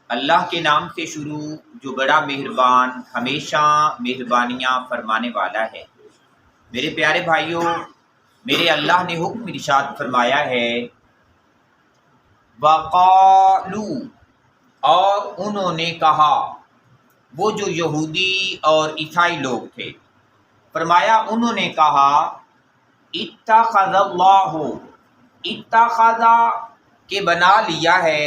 اللہ کے نام سے شروع جو بڑا مہربان ہمیشہ مہربانیاں فرمانے والا ہے۔ میرے پیارے بھائیوں، میرے اللہ نے حکم ارشاد فرمایا ہے، وَقَالُوا، اور انہوں نے کہا، وہ جو یہودی اور عیسائی لوگ تھے، فرمایا انہوں نے کہا، اتخذ اللہ، اتخذ کے بنا لیا ہے،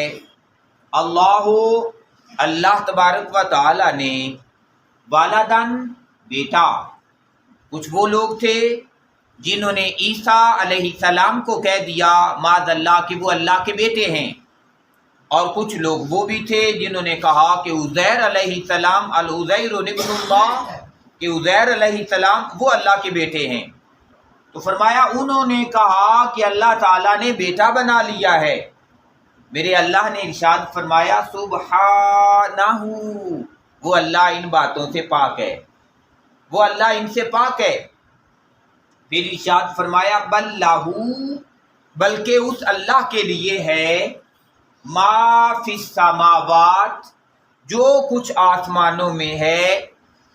اللہ تبارک و تعالی نے، والدن بیٹا۔ کچھ وہ لوگ تھے جنہوں نے عیسیٰ علیہ السلام کو کہہ دیا معاذ اللہ کہ وہ اللہ کے بیٹے ہیں، اور کچھ لوگ وہ بھی تھے جنہوں نے کہا کہ عزیر علیہ السلام العزیر ابن اللہ، کہ عزیر علیہ السلام وہ اللہ کے بیٹے ہیں۔ تو فرمایا انہوں نے کہا کہ اللہ تعالیٰ نے بیٹا بنا لیا ہے۔ میرے اللہ نے ارشاد فرمایا، سبحانہ، وہ اللہ ان باتوں سے پاک ہے، وہ اللہ ان سے پاک ہے۔ پھر ارشاد فرمایا، بل لہو، بلکہ اس اللہ کے لیے ہے، ما فی السماوات، جو کچھ آسمانوں میں ہے،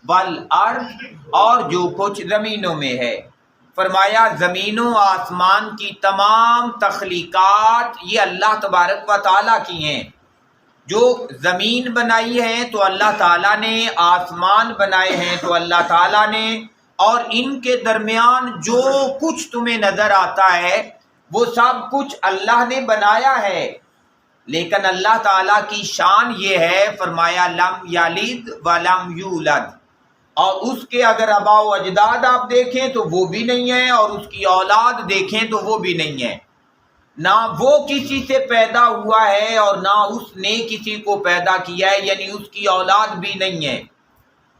والارض، اور جو کچھ زمینوں میں ہے۔ فرمایا زمین و آسمان کی تمام تخلیقات یہ اللہ تبارک و تعالیٰ کی ہیں۔ جو زمین بنائی ہے تو اللہ تعالیٰ نے، آسمان بنائے ہیں تو اللہ تعالیٰ نے، اور ان کے درمیان جو کچھ تمہیں نظر آتا ہے وہ سب کچھ اللہ نے بنایا ہے۔ لیکن اللہ تعالیٰ کی شان یہ ہے، فرمایا لم یلد ولم یولد، اور اس کے اگر آباء و اجداد آپ دیکھیں تو وہ بھی نہیں ہے، اور اس کی اولاد دیکھیں تو وہ بھی نہیں ہے۔ نہ وہ کسی سے پیدا ہوا ہے اور نہ اس نے کسی کو پیدا کیا ہے، یعنی اس کی اولاد بھی نہیں ہے۔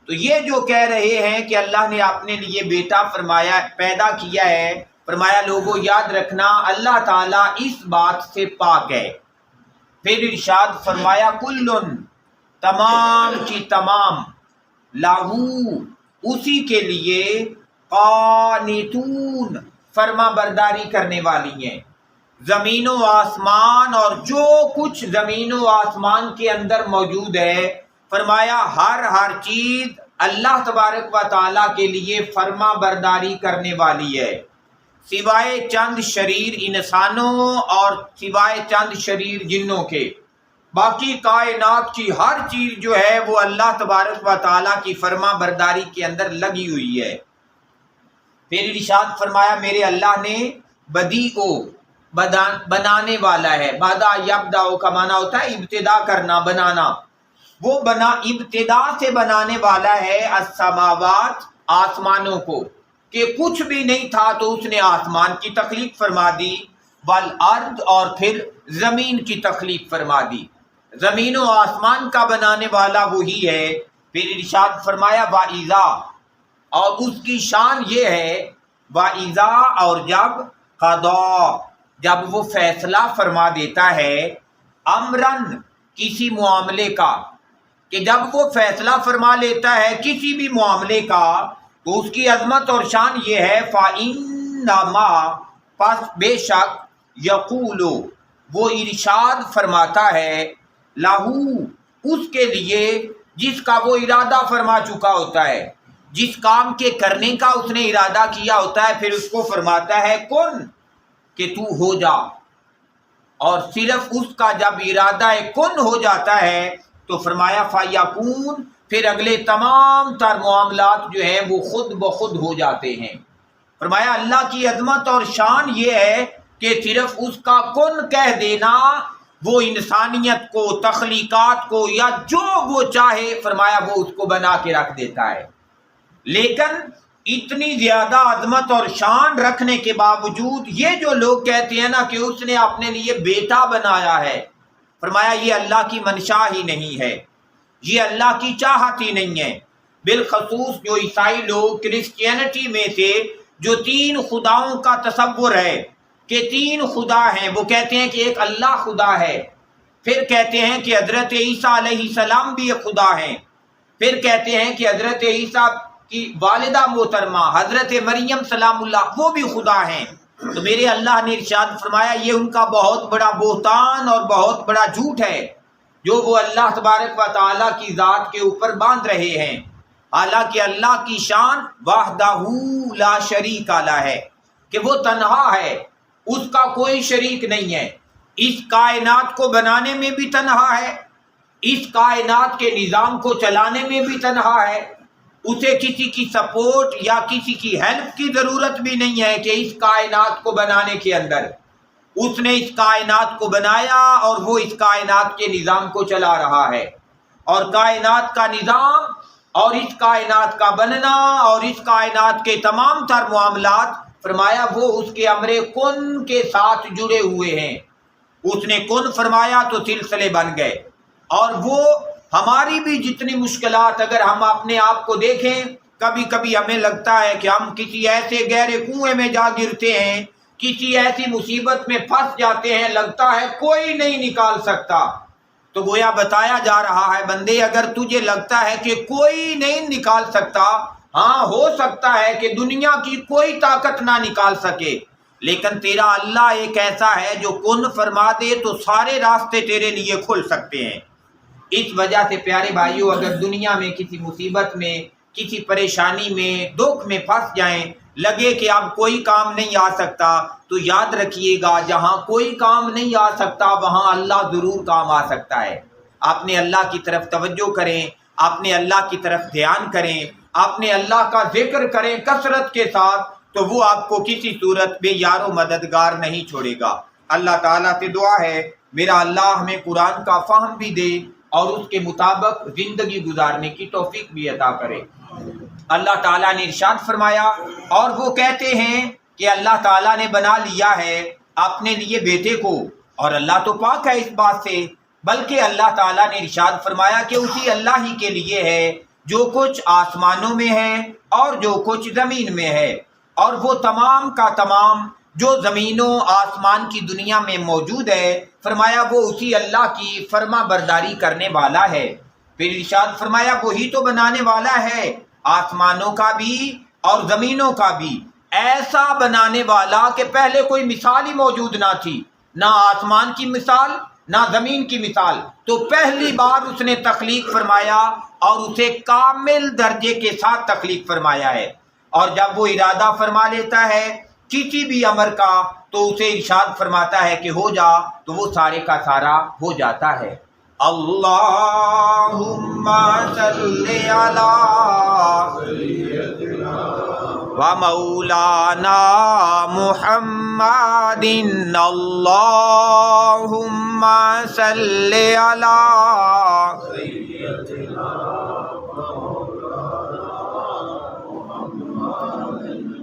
تو یہ جو کہہ رہے ہیں کہ اللہ نے اپنے لیے بیٹا فرمایا پیدا کیا ہے، فرمایا لوگوں یاد رکھنا اللہ تعالیٰ اس بات سے پاک ہے۔ پھر ارشاد فرمایا، کلن، تمام کی تمام، لاہو، اسی کے لیے، قانتون، فرما برداری کرنے والی ہیں۔ زمین و آسمان اور جو کچھ زمین و آسمان کے اندر موجود ہے، فرمایا ہر چیز اللہ تبارک و تعالیٰ کے لیے فرما برداری کرنے والی ہے، سوائے چند شریر انسانوں اور سوائے چند شریر جنوں کے۔ باقی کائنات کی ہر چیز جو ہے وہ اللہ تبارک و تعالیٰ کی فرما برداری کے اندر لگی ہوئی ہے۔ پھر ارشاد فرمایا میرے اللہ نے، بدیع، بنانے والا ہے۔ بدا یبدأ کا معنی ہوتا ہے ابتدا کرنا، بنانا۔ وہ ابتدا سے بنانے والا ہے، السماوات، آسمانوں کو، کہ کچھ بھی نہیں تھا تو اس نے آسمان کی تخلیق فرما دی، والارض، اور پھر زمین کی تخلیق فرما دی۔ زمین و آسمان کا بنانے والا وہی ہے۔ پھر ارشاد فرمایا وَإِذَا، اور اس کی شان یہ ہے، وَإِذَا، اور جب وہ فیصلہ فرما دیتا ہے، امرن، کسی معاملے کا، کہ جب وہ فیصلہ فرما لیتا ہے کسی بھی معاملے کا تو اس کی عظمت اور شان یہ ہے، فَإِنَّمَا، پس بے شک، یقول، وہ ارشاد فرماتا ہے، لہو، اس کے لیے جس کا وہ ارادہ فرما چکا ہوتا ہے، جس کام کے کرنے کا اس نے ارادہ کیا ہوتا ہے، پھر اس کو فرماتا ہے کن، کہ تو ہو جا۔ اور صرف اس کا جب ارادہ کن ہو جاتا ہے تو فرمایا فَيَكُونُ، پھر اگلے تمام تر معاملات جو ہیں وہ خود بخود ہو جاتے ہیں۔ فرمایا اللہ کی عظمت اور شان یہ ہے کہ صرف اس کا کن کہہ دینا وہ انسانیت کو، تخلیقات کو، یا جو وہ چاہے، فرمایا وہ اس کو بنا کے رکھ دیتا ہے۔ لیکن اتنی زیادہ عظمت اور شان رکھنے کے باوجود یہ جو لوگ کہتے ہیں نا کہ اس نے اپنے لیے بیٹا بنایا ہے، فرمایا یہ اللہ کی منشا ہی نہیں ہے، یہ اللہ کی چاہت ہی نہیں ہے۔ بالخصوص جو عیسائی لوگ کرسچینٹی میں سے جو 3 خداؤں کا تصور ہے کہ 3 خدا ہیں، وہ کہتے ہیں کہ ایک اللہ خدا ہے، پھر کہتے ہیں کہ حضرت عیسیٰ علیہ السلام بھی ایک خدا ہیں، پھر کہتے ہیں کہ حضرت عیسیٰ کی والدہ محترمہ حضرت مریم سلام اللہ وہ بھی خدا ہیں۔ تو میرے اللہ نے ارشاد فرمایا یہ ان کا بہت بڑا بہتان اور بہت بڑا جھوٹ ہے۔ جو وہ اللہ تبارک و تعالیٰ کی ذات کے اوپر باندھ رہے ہیں، حالانکہ اللہ کی شان وحدہ لا شریک لہ ہے کہ وہ تنہا ہے، اس کا کوئی شریک نہیں ہے، اس کائنات کو بنانے میں بھی تنہا ہے، اس کائنات کے نظام کو چلانے میں بھی تنہا ہے، اسے کسی کی سپورٹ یا کسی کی ہیلپ کی ضرورت بھی نہیں ہے کہ اس کائنات کو بنانے کے اندر اس نے اس کائنات کو بنایا اور وہ اس کائنات کے نظام کو چلا رہا ہے، اور کائنات کا نظام اور اس کائنات کا بننا اور اس کائنات کے تمام تر معاملات فرمایا وہ اس کے امر کن کے ساتھ جڑے ہوئے ہیں۔ اس نے کن فرمایا تو سلسلے بن گئے، اور وہ ہماری بھی جتنی مشکلات اگر ہم اپنے آپ کو دیکھیں، کبھی کبھی ہمیں لگتا ہے کہ ہم کسی ایسے گہرے کنویں میں جا گرتے ہیں، کسی ایسی مصیبت میں پھنس جاتے ہیں، لگتا ہے کوئی نہیں نکال سکتا، تو گویا بتایا جا رہا ہے بندے اگر تجھے لگتا ہے کہ کوئی نہیں نکال سکتا، ہاں ہو سکتا ہے کہ دنیا کی کوئی طاقت نہ نکال سکے، لیکن تیرا اللہ ایک ایسا ہے جو کن فرما دے تو سارے راستے تیرے لیے کھل سکتے ہیں۔ اس وجہ سے پیارے بھائیوں، اگر دنیا میں کسی مصیبت میں، کسی پریشانی میں، دکھ میں پھنس جائیں، لگے کہ اب کوئی کام نہیں آ سکتا، تو یاد رکھیے گا جہاں کوئی کام نہیں آ سکتا وہاں اللہ ضرور کام آ سکتا ہے۔ اپنے اللہ کی طرف توجہ کریں، اپنے اللہ کی طرف دھیان کریں، اپنے اللہ کا ذکر کریں کثرت کے ساتھ، تو وہ آپ کو کسی صورت میں یار و مددگار نہیں چھوڑے گا۔ اللہ تعالیٰ سے دعا ہے میرا اللہ ہمیں قرآن کا فہم بھی دے اور اس کے مطابق زندگی گزارنے کی توفیق بھی عطا کرے۔ اللہ تعالیٰ نے ارشاد فرمایا، اور وہ کہتے ہیں کہ اللہ تعالیٰ نے بنا لیا ہے اپنے لیے بیٹے کو، اور اللہ تو پاک ہے اس بات سے، بلکہ اللہ تعالیٰ نے ارشاد فرمایا کہ اسی اللہ ہی کے لیے ہے جو کچھ آسمانوں میں ہے اور جو کچھ زمین میں ہے، اور وہ تمام کا تمام جو زمینوں آسمان کی دنیا میں موجود ہے، فرمایا وہ اسی اللہ کی فرما برداری کرنے والا ہے۔ پھر ارشاد فرمایا وہی تو بنانے والا ہے آسمانوں کا بھی اور زمینوں کا بھی، ایسا بنانے والا کہ پہلے کوئی مثال ہی موجود نہ تھی، نہ آسمان کی مثال نہ زمین کی مثال، تو پہلی بار اس نے تخلیق فرمایا اور اسے کامل درجے کے ساتھ تخلیق فرمایا ہے، اور جب وہ ارادہ فرما لیتا ہے کسی بھی امر کا تو اسے ارشاد فرماتا ہے کہ ہو جا، تو وہ سارے کا سارا ہو جاتا ہے۔ اللہم صلی علی و مولانا محمد، اللہم صلی علی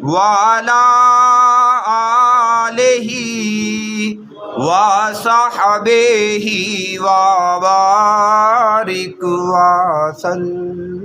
وعلی آلہ وصحبہ وبارک وسلم۔